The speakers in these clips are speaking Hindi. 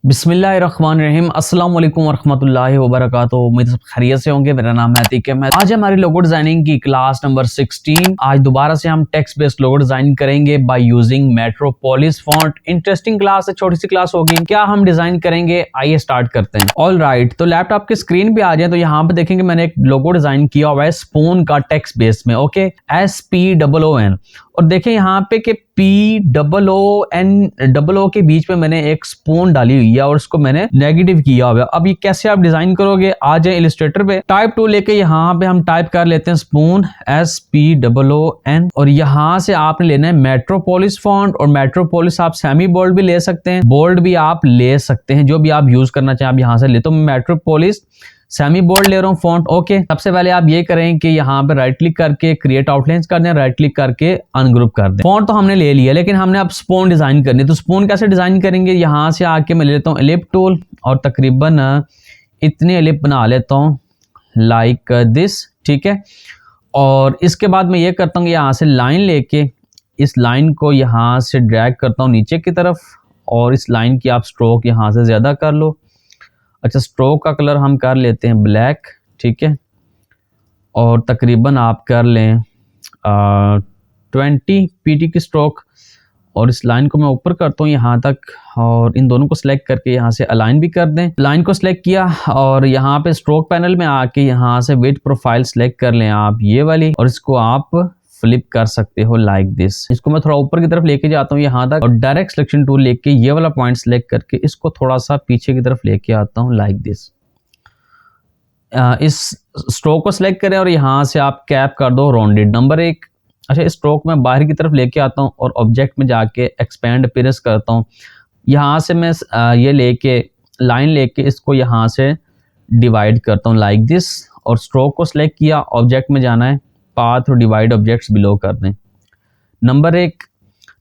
बिस्मिल्लाहिर्रहमानिर्रहीम अस्सलाम वालेकुम वरहमतुल्लाहि वबरकातुहू। उम्मीद सब खैरियत से होंगे। मेरा नाम है अतीक अहमद। आज हमारी लोगो डिजाइनिंग की क्लास नंबर 16। आज दोबारा से हम टेक्स्ट बेस्ड लोगो डिजाइन करेंगे by using metropolis font. Interesting class है, छोटी सी क्लास होगी। क्या हम डिजाइन करेंगे, आइए स्टार्ट करते हैं। ऑल राइट, तो लैपटॉप की स्क्रीन पे आ जाए तो यहाँ पे देखेंगे मैंने एक लोगो डिजाइन किया हुआ है स्पून का टेक्स्ट बेस में। Okay, SPOON। और देखें यहाँ पे कि POON के बीच में मैंने एक स्पून डाली हुई है और इसको मैंने नेगेटिव किया हुआ है। अब ये कैसे आप डिजाइन करोगे, आ जाए इलस्ट्रेटर पे, टाइप टूल लेके यहाँ पे हम टाइप कर लेते हैं स्पून SPOON। और यहाँ से आपने लेना है मेट्रोपोलिस फॉन्ट। और मेट्रोपोलिस आप सेमी बोल्ड भी ले सकते हैं, बोल्ड भी आप ले सकते हैं, जो भी आप यूज करना चाहें आप यहाँ से ले। तो मेट्रोपोलिस सेमी बोल्ड ले रहा हूँ फॉन्ट। ओके, सबसे पहले आप ये करें कि यहाँ पे राइट क्लिक करके क्रिएट आउटलाइंस कर दें, राइट क्लिक करके अनग्रुप कर दें। फॉन्ट तो हमने ले लिया, लेकिन हमने अब स्पून डिजाइन करनी है। तो स्पून कैसे डिजाइन करेंगे, यहाँ से आके मैं ले लेता हूँ एलिप टूल और तकरीबन इतने एलिप बना लेता हूँ लाइक दिस। ठीक है, और इसके बाद मैं ये करता हूँ यहाँ से लाइन लेके इस लाइन को यहाँ से ड्रैग करता हूँ नीचे की तरफ, और इस लाइन की आप स्ट्रोक यहाँ से ज्यादा कर लो। अच्छा, स्ट्रोक का कलर हम कर लेते हैं ब्लैक। ठीक है, और तकरीबन आप कर लें 20 PT की स्ट्रोक। और इस लाइन को मैं ऊपर करता हूँ यहाँ तक, और इन दोनों को सिलेक्ट करके यहाँ से अलाइन भी कर दें। लाइन को सिलेक्ट किया और यहाँ पे स्ट्रोक पैनल में आके यहाँ से विड्थ प्रोफाइल सिलेक्ट कर लें आप ये वाली, और इसको आप फ्लिप कर सकते हो लाइक दिस। इसको मैं थोड़ा ऊपर की तरफ लेके जाता हूँ यहाँ तक, और डायरेक्ट सिलेक्शन टूल लेके ये वाला पॉइंट सिलेक्ट करके इसको थोड़ा सा पीछे की तरफ लेके आता हूँ लाइक दिस। इस स्ट्रोक को सिलेक्ट करें और यहाँ से आप कैप कर दो राउंडेड नंबर 1। अच्छा, इस स्ट्रोक में बाहर की तरफ लेके आता हूँ और ऑब्जेक्ट में जाके एक्सपेंड अपीयरेंस करता हूँ। यहाँ से मैं ये लेके लाइन लेके इसको यहाँ से डिवाइड करता हूँ लाइक दिस, और स्ट्रोक को सिलेक्ट किया, ऑब्जेक्ट में जाना है, पाथ और डिवाइड ऑब्जेक्ट्स बिलो कर दें नंबर 1।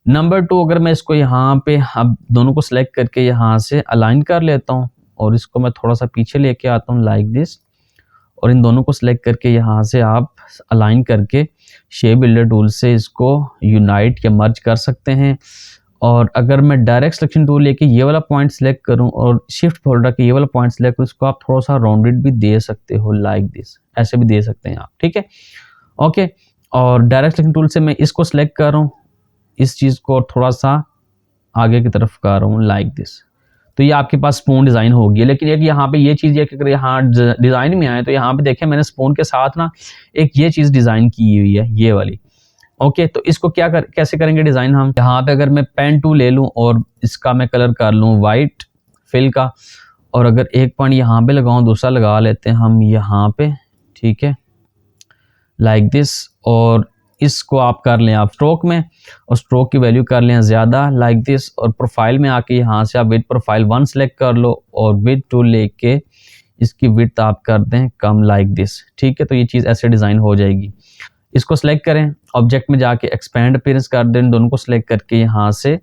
नंबर 2, अगर मैं इसको यहाँ पे अब दोनों को सिलेक्ट करके यहाँ से अलाइन कर लेता हूँ और इसको मैं थोड़ा सा पीछे लेके आता हूँ लाइक दिस, और इन दोनों को सिलेक्ट करके यहाँ से आप अलाइन करके शेप बिल्डर टूल से इसको यूनाइट या मर्ज कर सकते हैं। और अगर मैं डायरेक्ट सिलेक्शन टूल लेके ये वाला पॉइंट सिलेक्ट करूं और शिफ्ट फोल्डर के ये वाला पॉइंट सिलेक्ट करूं, इसको आप थोड़ा सा राउंडेड भी दे सकते हो लाइक दिस, ऐसे भी दे सकते हैं आप। ठीक है, ओके, और डायरेक्ट सिलेक्शन टूल से मैं इसको सिलेक्ट कर रहा हूँ, इस चीज़ को थोड़ा सा आगे की तरफ कर रहा हूँ लाइक दिस। तो ये आपके पास स्पून डिज़ाइन होगी। लेकिन एक यहाँ पे ये चीज़ है कि अगर यहाँ डिज़ाइन में आए तो यहाँ पे देखें मैंने स्पून के साथ ना एक ये चीज़ डिज़ाइन की हुई है, ये वाली। ओके, तो इसको कैसे करेंगे डिज़ाइन हम। यहाँ पे अगर मैं पेन टूल ले लूँ और इसका मैं कलर कर लूँ वाइट फिल का, और अगर एक पॉइंट यहाँ पे लगाऊँ, दूसरा लगा लेते हैं हम यहाँ पे। ठीक है, लाइक दिस, और इसको आप कर लें आप स्ट्रोक में, और स्ट्रोक की वैल्यू कर लें ज़्यादा लाइक दिस। और प्रोफाइल में आके यहाँ से आप विड्थ प्रोफाइल 1 सेलेक्ट कर लो और विड्थ टूल लेके इसकी विड्थ आप कर दें कम लाइक दिस। ठीक है, तो ये चीज़ ऐसे डिज़ाइन हो जाएगी। इसको सिलेक्ट करें, ऑब्जेक्ट में जाके एक्सपेंड अपीयरेंस कर दें, दोनों को सिलेक्ट करके यहाँ से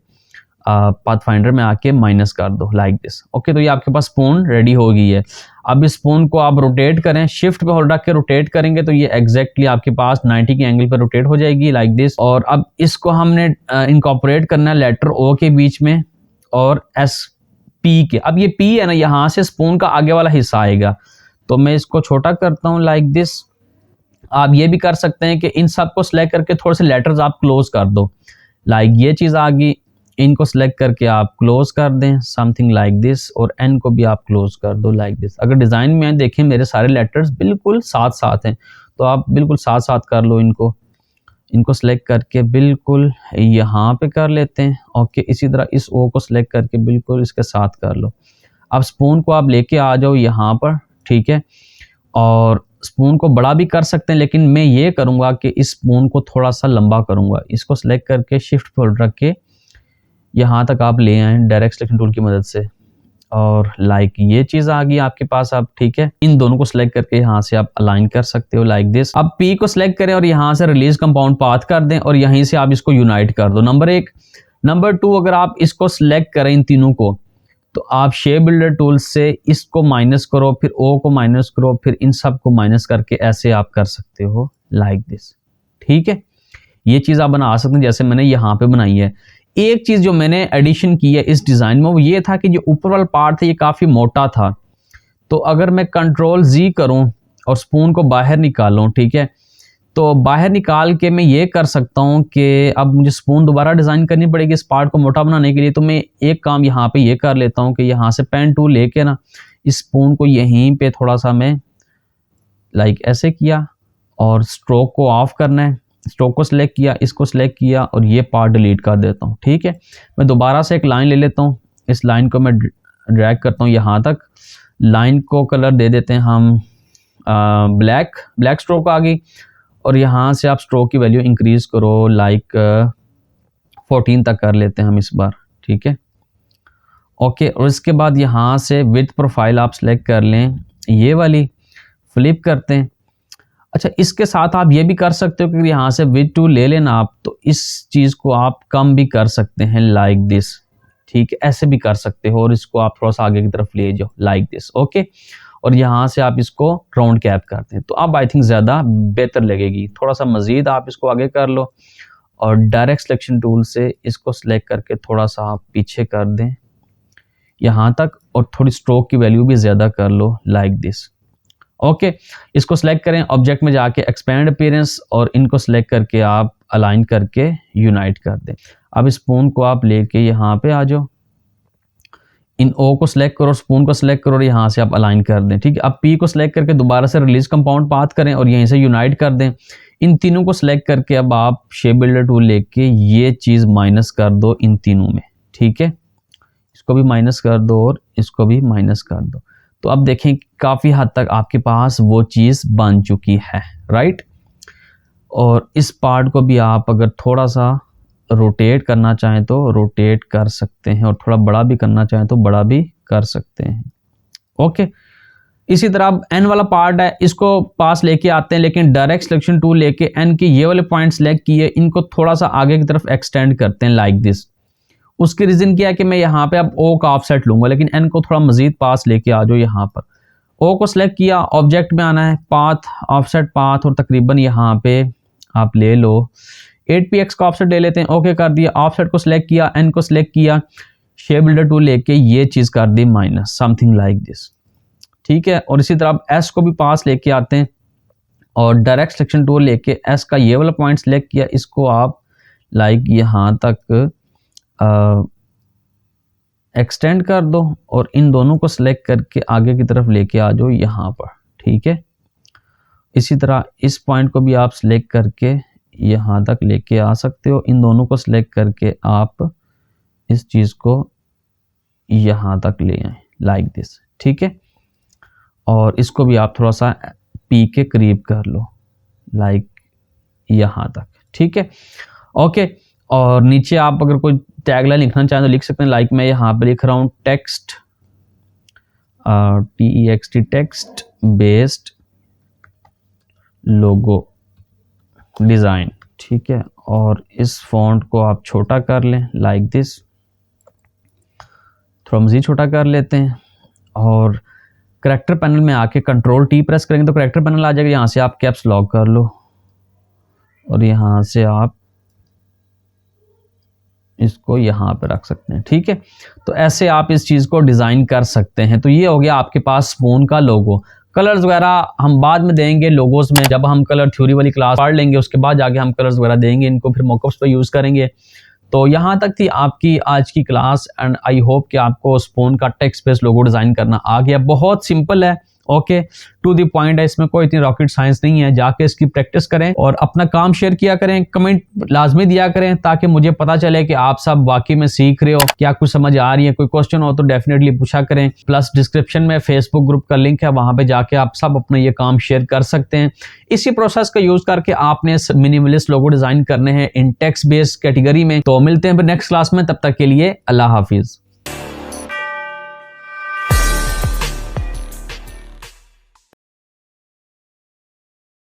पाथ फाइंडर में आके माइनस कर दो लाइक दिस। ओके, तो ये आपके पास स्पून रेडी हो गई है। अब इस स्पून को आप रोटेट करें, शिफ्ट पे होल्ड रख के रोटेट करेंगे तो ये एग्जैक्टली आपके पास 90 के एंगल पर रोटेट हो जाएगी लाइक दिस। और अब इसको हमने इनकॉर्पोरेट करना है लेटर O के बीच में और SP के। अब ये P है ना, यहाँ से स्पून का आगे वाला हिस्सा आएगा, तो मैं इसको छोटा करता हूँ लाइक दिस। आप ये भी कर सकते हैं कि इन सब को सिलेक्ट करके थोड़े से लेटर्स आप क्लोज कर दो, लाइक ये चीज़ आ गई। इनको सिलेक्ट करके आप क्लोज कर दें समथिंग लाइक दिस, और N को भी आप क्लोज कर दो लाइक दिस। अगर डिज़ाइन में देखें मेरे सारे लेटर्स बिल्कुल साथ साथ हैं, तो आप बिल्कुल साथ साथ कर लो इनको सिलेक्ट करके बिल्कुल यहाँ पे कर लेते हैं। ओके, इसी तरह इस O को सिलेक्ट करके बिल्कुल इसके साथ कर लो। अब स्पून को आप लेके आ जाओ यहाँ पर। ठीक है, और स्पून को बड़ा भी कर सकते हैं, लेकिन मैं ये करूँगा कि इस स्पून को थोड़ा सा लंबा करूँगा। इसको सिलेक्ट करके शिफ्ट फोल्डर रख के यहाँ तक आप ले आए डायरेक्ट सिलेक्शन टूल की मदद से, और लाइक ये चीज़ आ गई आपके पास। अब ठीक है, इन दोनों को सिलेक्ट करके यहाँ से आप अलाइन कर सकते हो लाइक दिस। अब P को सिलेक्ट करें और यहाँ से रिलीज कंपाउंड पाथ कर दें, और यहीं से आप इसको यूनाइट कर दो नंबर 1। नंबर 2, अगर आप इसको सिलेक्ट करें इन तीनों को, तो आप शेप बिल्डर टूल से इसको माइनस करो, फिर O को माइनस करो, फिर इन सब को माइनस करके ऐसे आप कर सकते हो लाइक दिस। ठीक है, ये चीज़ आप बना सकते हैं जैसे मैंने यहाँ पे बनाई है। एक चीज़ जो मैंने एडिशन की है इस डिज़ाइन में वो ये था कि जो ऊपर वाला पार्ट था ये काफ़ी मोटा था, तो अगर मैं कंट्रोल Z करूं और स्पून को बाहर निकालूं, ठीक है, तो बाहर निकाल के मैं ये कर सकता हूं कि अब मुझे स्पून दोबारा डिज़ाइन करनी पड़ेगी इस पार्ट को मोटा बनाने के लिए। तो मैं एक काम यहाँ पे ये कर लेता हूं कि यहाँ से पेन टूल लेके ना इस स्पून को यहीं पे थोड़ा सा मैं लाइक ऐसे किया और स्ट्रोक को ऑफ करना है, स्ट्रोक को सिलेक्ट किया, इसको सिलेक्ट किया और ये पार्ट डिलीट कर देता हूँ। ठीक है, मैं दोबारा से एक लाइन ले लेता हूँ, इस लाइन को मैं ड्रैग करता हूँ यहाँ तक, लाइन को कलर दे देते हैं हम ब्लैक स्ट्रोक आ गई, और यहाँ से आप स्ट्रोक की वैल्यू इंक्रीज करो लाइक 14 तक कर लेते हैं हम इस बार। ठीक है, ओके, और इसके बाद यहाँ से विथ प्रोफाइल आप सेलेक्ट कर लें, ये वाली फ्लिप करते हैं। अच्छा, इसके साथ आप ये भी कर सकते हो कि यहाँ से विथ टूल ले लेना आप, तो इस चीज़ को आप कम भी कर सकते हैं लाइक दिस। ठीक है, ऐसे भी कर सकते हो और इसको आप थोड़ा सा आगे की तरफ ले जाओ लाइक दिस। ओके, और यहाँ से आप इसको राउंड कैप करते हैं तो अब आई थिंक ज़्यादा बेहतर लगेगी। थोड़ा सा मज़ीद आप इसको आगे कर लो और डायरेक्ट सिलेक्शन टूल से इसको सिलेक्ट करके थोड़ा सा आप पीछे कर दें यहाँ तक, और थोड़ी स्ट्रोक की वैल्यू भी ज़्यादा कर लो लाइक दिस। ओके, इसको सिलेक्ट करें, ऑब्जेक्ट में जाके एक्सपेंड अपीयरेंस और इनको सिलेक्ट करके आप अलाइन करके यूनाइट कर दें। अब स्पून को आप लेके यहाँ पे आ जाओ, इन ओ को सिलेक्ट करो, स्पून को सिलेक्ट करो और यहाँ से आप अलाइन कर दें। ठीक है, अब पी को सिलेक्ट करके दोबारा से रिलीज कंपाउंड पाथ करें और यहीं से यूनाइट कर दें। इन तीनों को सिलेक्ट करके अब आप शेप बिल्डर टूल लेके ये चीज़ माइनस कर दो इन तीनों में। ठीक है, इसको भी माइनस कर दो और इसको भी माइनस कर दो, तो अब देखें काफ़ी हद तक आपके पास वो चीज़ बन चुकी है, राइट। और इस पार्ट को भी आप अगर थोड़ा सा रोटेट करना चाहें तो रोटेट कर सकते हैं और थोड़ा बड़ा भी करना चाहें तो बड़ा भी कर सकते हैं। ओके, इसी तरह अब एन वाला पार्ट है, इसको पास लेके आते हैं, लेकिन डायरेक्ट सिलेक्शन टूल लेके एन के ये वाले पॉइंट सेलेक्ट किए, इनको थोड़ा सा आगे की तरफ एक्सटेंड करते हैं लाइक दिस। उसकी रीज़न क्या है कि मैं यहाँ पे अब ओ का ऑफसेट लूंगा, लेकिन एन को थोड़ा मजीद पास लेके आ जाओ। यहाँ पर ओ को सिलेक्ट किया, ऑब्जेक्ट में आना है, पाथ ऑफसेट पाथ, और तकरीबन यहाँ पे आप ले लो 8px का ऑफसेट ले लेते हैं। ओके कर दिया, ऑफसेट को सिलेक्ट किया, एन को सिलेक्ट किया, शेप बिल्डर टूल लेके ये चीज़ कर दी माइनस, समथिंग लाइक दिस। ठीक है, और इसी तरह आप एस को भी पास लेके आते हैं और डायरेक्ट सिलेक्शन टूल लेके एस का ये वाला पॉइंट सिलेक्ट किया, इसको आप लाइक यहाँ तक एक्सटेंड कर दो और इन दोनों को सिलेक्ट करके आगे की तरफ लेके आ जाओ यहाँ पर। ठीक है, इसी तरह इस पॉइंट को भी आप सिलेक्ट करके यहाँ तक लेके आ सकते हो, इन दोनों को सिलेक्ट करके आप इस चीज़ को यहाँ तक ले आए लाइक दिस। ठीक है, और इसको भी आप थोड़ा सा पी के करीब कर लो लाइक यहाँ तक। ठीक है, ओके, और नीचे आप अगर कोई टैगलाइन लिखना चाहें तो लिख सकते हैं, लाइक मैं यहाँ पे लिख रहा हूँ text TEXT text based logo design. ठीक है, और इस फॉन्ट को आप छोटा कर लें लाइक दिस, थोड़ा मज़ीद छोटा कर लेते हैं, और करैक्टर पैनल में आके कंट्रोल T प्रेस करेंगे तो करैक्टर पैनल आ जाएगा। यहाँ से आप कैप्स लॉक कर लो और यहाँ से आप इसको यहाँ पे रख सकते हैं। ठीक है, तो ऐसे आप इस चीज़ को डिज़ाइन कर सकते हैं। तो ये हो गया आपके पास स्पून का लोगो। कलर्स वगैरह हम बाद में देंगे लोगोस में, जब हम कलर थ्योरी वाली क्लास पढ़ लेंगे उसके बाद जाके हम कलर्स वगैरह देंगे, इनको फिर मॉकअप्स पे यूज़ करेंगे। तो यहाँ तक थी आपकी आज की क्लास, एंड आई होप कि आपको स्पून का टेक्स्ट बेस्ड लोगो डिज़ाइन करना आ गया। बहुत सिंपल है, ओके, टू द पॉइंट है, इसमें कोई इतनी रॉकेट साइंस नहीं है। जाके इसकी प्रैक्टिस करें और अपना काम शेयर किया करें, कमेंट लाजमी दिया करें ताकि मुझे पता चले कि आप सब वाकई में सीख रहे हो, क्या कुछ समझ आ रही है। कोई क्वेश्चन हो तो डेफिनेटली पूछा करें। प्लस डिस्क्रिप्शन में फेसबुक ग्रुप का लिंक है, वहां पे जाके आप सब अपना ये काम शेयर कर सकते हैं। इसी प्रोसेस का यूज करके आपने मिनिमलिस्ट लोगो डिजाइन करने हैं इन टेक्स्ट बेस्ड कैटेगरी में। तो मिलते हैं फिर नेक्स्ट क्लास में, तब तक के लिए अल्लाह हाफिज।